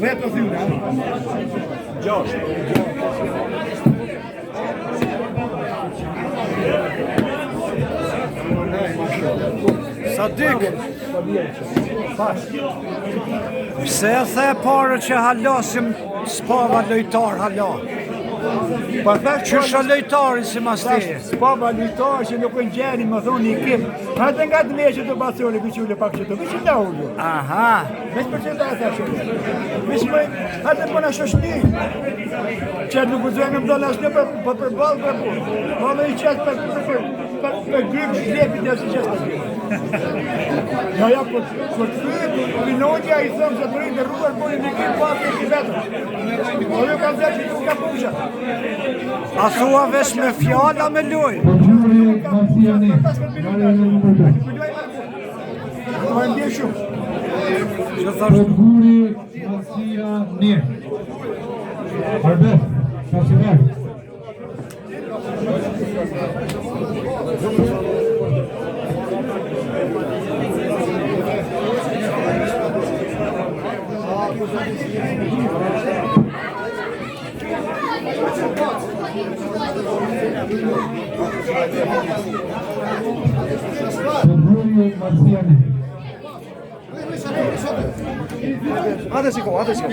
Veto Zimra. Josh. Sadyk. Pse e the parë që halasim spava lojtar hala? Që shë lojtari si mas teje? Spava lojtar që nuk në gjeni më thonë një kim. Hajde nga të me që të basole, biqule pak që të, vishë nga ullu. Aha. Vesh për që da të shumë. Vesh më, hajde për në shoshni. Që nuk u zënë më do në ashtë për balë për punë. Balë i qëtë për grypë shlepit e si qëtë për ja, për të fytë, Pinogja i thëmë se të rritë rrugër për një kim pasë i vetëm. O ju kanë zërë që ju ka pusha. A thua vesh me fjalla me loj? Ma ndje shumë. Që thashtu? Guri Masia Nje. Arbet, Kasivar. Guri Masia Nje. Hajde si ko, hajde si ko.